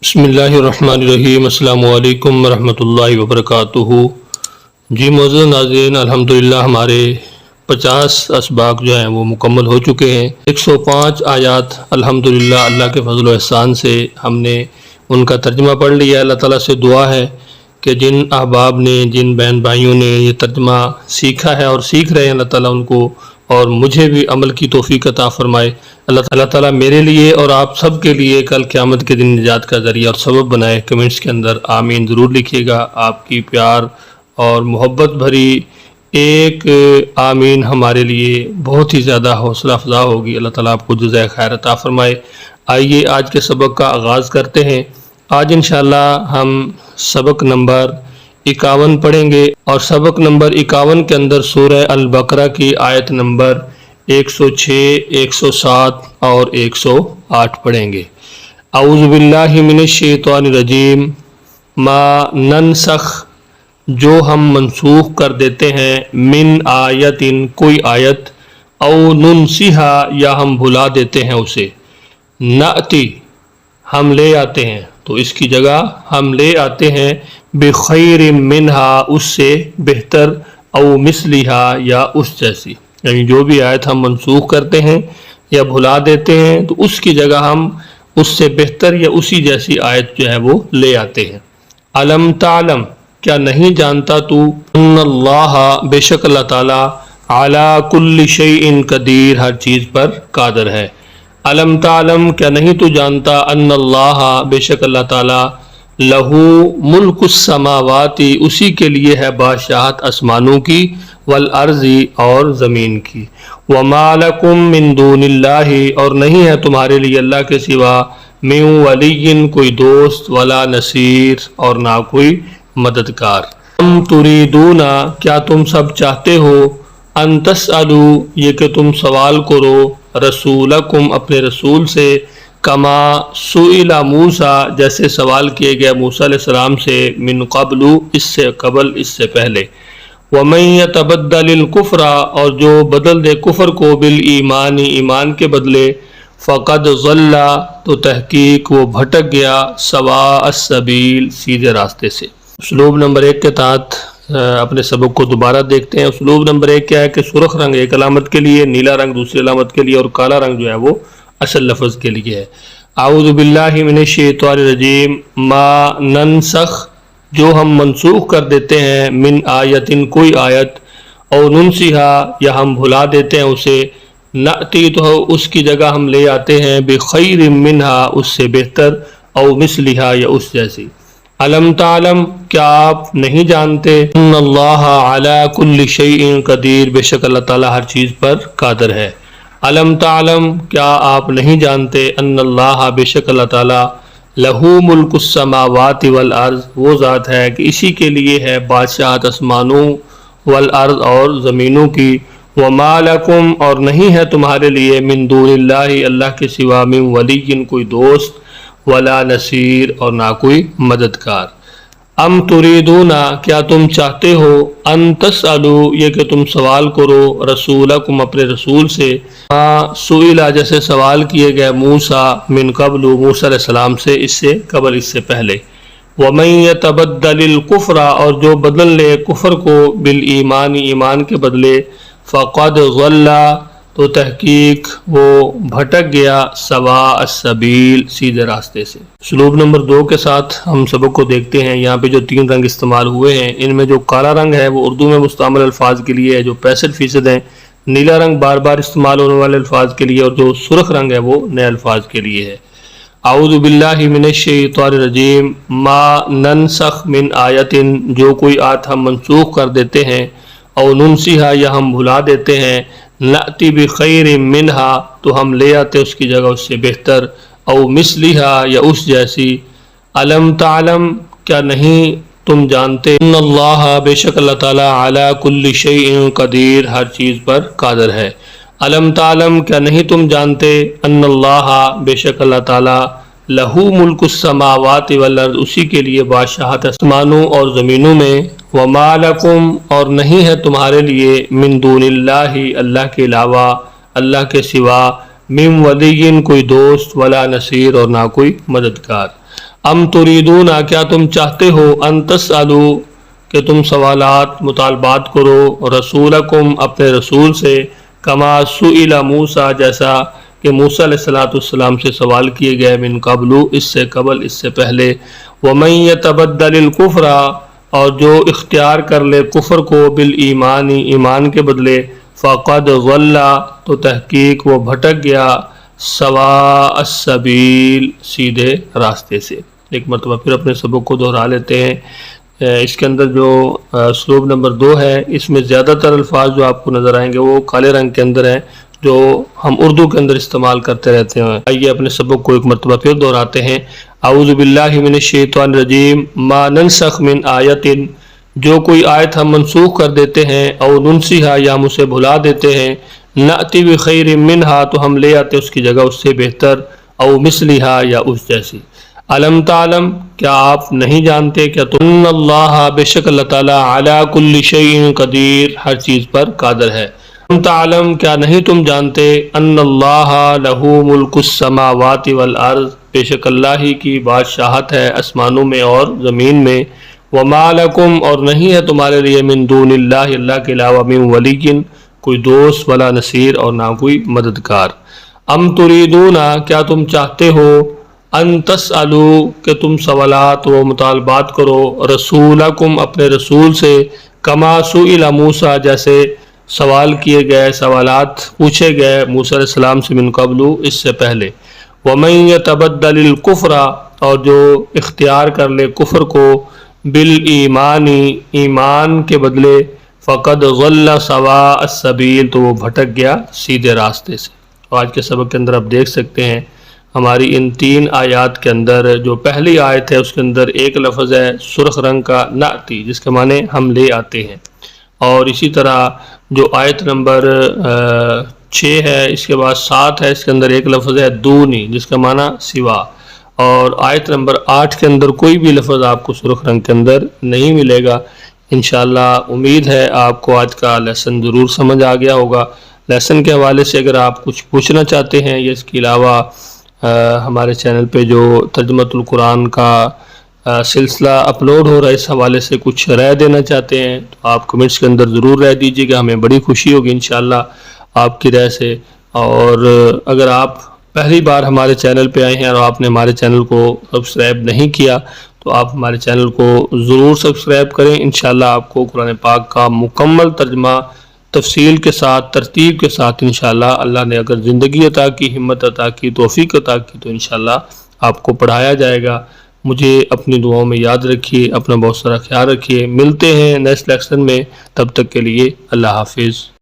بسم اللہ الرحمن الرحیم۔ السلام علیکم ورحمۃ اللہ وبرکاتہ۔ جی معزز ناظرین، الحمدللہ ہمارے 50 اسباق جو ہیں وہ مکمل ہو چکے ہیں۔ 105 آیات الحمدللہ اللہ کے فضل و احسان سے ہم نے ان کا ترجمہ پڑھ لیا۔ اللہ تعالیٰ سے دعا ہے کہ جن احباب نے، جن بہن بھائیوں نے یہ ترجمہ سیکھا ہے اور سیکھ رہے ہیں، اللہ تعالیٰ ان کو اور مجھے بھی عمل کی توفیق عطا فرمائے۔ اللہ تعالیٰ میرے لیے اور آپ سب کے لیے کل قیامت کے دن نجات کا ذریعہ اور سبب بنائے۔ کمنٹس کے اندر آمین ضرور لکھیے گا۔ آپ کی پیار اور محبت بھری ایک آمین ہمارے لیے بہت ہی زیادہ حوصلہ افزا ہوگی۔ اللہ تعالیٰ آپ کو جزائے خیر عطا فرمائے۔ آئیے آج کے سبق کا آغاز کرتے ہیں۔ آج انشاءاللہ ہم سبق نمبر 51 پڑھیں گے، اور سبق نمبر 51 کے اندر سورہ البقرہ کی آیت نمبر 106، 107 اور 108 پڑھیں گے۔ اعوذ باللہ من الشیطان الرجیم۔ ما ننسخ، جو ہم منسوخ کر دیتے ہیں، من آیت، کوئی آیت، او ننسیہا، یا ہم بھلا دیتے ہیں اسے، نأتی، ہم لے آتے ہیں، تو اس کی جگہ ہم لے آتے ہیں، بخیر منہا، اس سے بہتر، او مثلہا، یا اس جیسی، یعنی جو بھی آیت ہم منسوخ کرتے ہیں یا بھلا دیتے ہیں تو اس کی جگہ ہم اس سے بہتر یا اسی جیسی آیت جو ہے وہ لے آتے ہیں۔ علم تعلم، کیا نہیں جانتا تو، ان اللہ، بے شک اللہ تعالیٰ، علی کل شیء قدیر، ہر چیز پر قادر ہے۔ علم تعلم، کیا نہیں تو جانتا، ان اللہ، بے شک اللہ تعالیٰ، لہو ملک السماوات، اسی کے لیے ہے بادشاہت آسمانوں کی، والارض، اور زمین کی، وما لکم من دون اللہ، اور نہیں ہے تمہارے لیے اللہ کے سوا، من ولی، کوئی دوست، ولا نصیر، اور نہ کوئی مددگار۔ ام تریدون، کیا تم سب چاہتے ہو، ان تسألوا، یہ کہ تم سوال کرو، رسولکم، اپنے رسول سے، کما سئل موسیٰ، جیسے سوال کیے گئے موسیٰ علیہ السلام سے، من قبل، اس سے قبل، اس سے پہلے، ومن یتبدل الکفر، اور جو بدل دے کفر کو، بالایمان، ایمان کے بدلے، فقد ضل، تو تحقیق وہ بھٹک گیا، سواء السبیل، سیدھے راستے سے۔ اسلوب نمبر 1 کے تحت اپنے سبق کو دوبارہ دیکھتے ہیں۔ اسلوب نمبر 1 کیا ہے کہ سرخ رنگ ایک علامت کے لیے، نیلا رنگ دوسری علامت کے لیے، اور کالا رنگ جو ہے وہ اصل لفظ کے لیے ہے۔ اعوذ باللہ من الشیطان الرجیم۔ ما ننسخ، جو ہم منسوخ کر دیتے ہیں، من آیت، کوئی آیت، او ننسیہا، یا ہم بھلا دیتے ہیں اسے، نأتی، تو اس کی جگہ ہم لے آتے ہیں، بخیر منہا، اس سے بہتر، او مثلہا، یا اس جیسی۔ علم تعلم، کیا آپ نہیں جانتے، ان اللہ علی کل شیء قدیر، بے شک اللہ تعالیٰ ہر چیز پر قادر ہے۔ علم تعلم، کیا آپ نہیں جانتے، ان اللہ، بے شک اللہ تعالیٰ، لہو ملک السماوات والارض، وہ ذات ہے کہ اسی کے لیے ہے بادشاہت آسمانوں، والارض، اور زمینوں کی، وما لکم، اور نہیں ہے تمہارے لیے، من دون اللہ، اللہ کے سوا، من ولی، کوئی دوست، ولا نصیر، اور نہ کوئی مددگار۔ ام تریدون، کیا تم چاہتے ہو، ان تسألوا، یہ کہ تم سوال کرو، رسولکم، اپنے رسول سے، ما سئل، جیسے سوال کیے گئے موسیٰ، من قبل، موسیٰ علیہ السلام سے، اس سے قبل، اس سے پہلے، ومن یتبدل الکفر، اور جو بدل لے کفر کو، بالایمان، ایمان کے بدلے، فقد ضل، تو تحقیق وہ بھٹک گیا، سواء السبیل، سیدھے راستے سے۔ اسلوب نمبر 2 کے ساتھ ہم سبق کو دیکھتے ہیں۔ یہاں پہ جو 3 رنگ استعمال ہوئے ہیں، ان میں جو کالا رنگ ہے وہ اردو میں مستعمل الفاظ کے لیے ہے، جو 65% ہیں، نیلا رنگ بار بار استعمال ہونے والے الفاظ کے لیے، اور جو سرخ رنگ ہے وہ نئے الفاظ کے لیے ہے۔ اعوذ باللہ من الشیطان الرجیم۔ ما ننسخ من آیت، جو کوئی آیت ہم منسوخ کر دیتے ہیں، او ننسیہا، یا ہم بھلا دیتے ہیں، نأتی بخیر منہا، تو ہم لے آتے اس کی جگہ اس سے بہتر، او مثلہا، یا اس جیسی۔ علم تعلم، کیا نہیں تم جانتے، ان اللہ، بے شک اللہ تعالیٰ، علی کل شیء قدیر، ہر چیز پر قادر ہے۔ علم تعلم، کیا نہیں تم جانتے، ان اللہ، بے شک اللہ تعالیٰ، لہو ملک السماوات والارض، اسی کے لیے بادشاہت آسمانوں اور زمینوں میں، وما لکم، اور نہیں ہے تمہارے لیے، من دون اللہ، اللہ کے علاوہ، اللہ کے سوا، من ولی، کوئی دوست، ولا نصیر، اور نہ کوئی مددگار۔ ام تریدون کیا تم چاہتے ہو ان تسالو کہ تم سوالات مطالبات کرو رسولکم اپنے رسول سے کما سئل موسیٰ جیسا کہ موسیٰ علیہ السلام سے سوال کیے گئے من قبل اس سے قبل اس سے پہلے ومن یتبدل الکفر اور جو اختیار کر لے کفر کو بالایمان ایمان کے بدلے فقد ضل تو تحقیق وہ بھٹک گیا سواء السبیل سیدھے راستے سے۔ ایک مرتبہ پھر اپنے سبق کو دہرا لیتے ہیں۔ اس کے اندر جو اسلوب نمبر 2 ہے اس میں زیادہ تر الفاظ جو آپ کو نظر آئیں گے وہ کالے رنگ کے اندر ہیں جو ہم اردو کے اندر استعمال کرتے رہتے ہیں۔ آئیے اپنے سبق کو ایک مرتبہ پھر دہراتے ہیں۔ اعوذ باللہ من الشیطان الرجیم ما ننسخ من آیت جو کوئی آیت ہم منسوخ کر دیتے ہیں او ننسیہا یا ہم اسے بھلا دیتے ہیں نأتی بخیر منہا تو ہم لے آتے اس کی جگہ اس سے بہتر او مثلہا یا اس جیسی۔ علم تعلم کیا آپ نہیں جانتے کیا تم ان اللہ بے شک اللہ تعالیٰ علی کل شیء قدیر ہر چیز پر قادر ہے۔ علم تعلم کیا نہیں تم جانتے ان اللہ لہ ملک السماوات والارض بے شک اللہ ہی کی بادشاہت ہے آسمانوں میں اور زمین میں وما لکم اور نہیں ہے تمہارے لیے من دون اللہ اللہ کے علاوہ من ولی کوئی دوست ولا نصیر اور نہ کوئی مددگار۔ ام تریدون کیا تم چاہتے ہو ان تسالو کہ تم سوالات و مطالبات کرو رسولکم اپنے رسول سے کما سئل موسیٰ جیسے سوال کیے گئے سوالات پوچھے گئے موسیٰ علیہ السلام سے من قبل اس سے پہلے ومن یتبدل الکفر اور جو اختیار کر لے کفر کو بالایمان ایمان کے بدلے فقد ضل سواء السبیل تو وہ بھٹک گیا سیدھے راستے سے۔ آج کے سبق کے اندر آپ دیکھ سکتے ہیں ہماری ان 3 آیات کے اندر جو پہلی آیت ہے اس کے اندر ایک لفظ ہے سرخ رنگ کا نأتی جس کے معنی ہم لے آتے ہیں، اور اسی طرح جو آیت نمبر 6 ہے اس کے بعد 7 ہے اس کے اندر ایک لفظ ہے دونی جس کا معنی سوا، اور آیت نمبر 8 کے اندر کوئی بھی لفظ آپ کو سرخ رنگ کے اندر نہیں ملے گا۔ انشاءاللہ امید ہے آپ کو آج کا لیسن ضرور سمجھ آ گیا ہوگا۔ لیسن کے حوالے سے اگر آپ کچھ پوچھنا چاہتے ہیں یا اس کے علاوہ ہمارے چینل پہ جو ترجمۃ القرآن کا سلسلہ اپلوڈ ہو رہا ہے اس حوالے سے کچھ رائے دینا چاہتے ہیں تو آپ کمنٹس کے اندر ضرور رائے دیجیے گا، ہمیں بڑی خوشی ہوگی انشاءاللہ آپ کی رائے سے۔ اور اگر آپ پہلی بار ہمارے چینل پہ آئے ہیں اور آپ نے ہمارے چینل کو سبسکرائب نہیں کیا تو آپ ہمارے چینل کو ضرور سبسکرائب کریں۔ انشاءاللہ آپ کو قرآن پاک کا مکمل ترجمہ تفصیل کے ساتھ ترتیب کے ساتھ انشاءاللہ اللہ نے اگر زندگی عطا کی ہمت عطا کی توفیق عطا کی تو انشاءاللہ آپ کو پڑھایا جائے گا۔ مجھے اپنی دعاؤں میں یاد رکھیے، اپنا بہت سارا خیال رکھیے، ملتے ہیں نیکسٹ لیکچر میں، تب تک کے لیے اللہ حافظ۔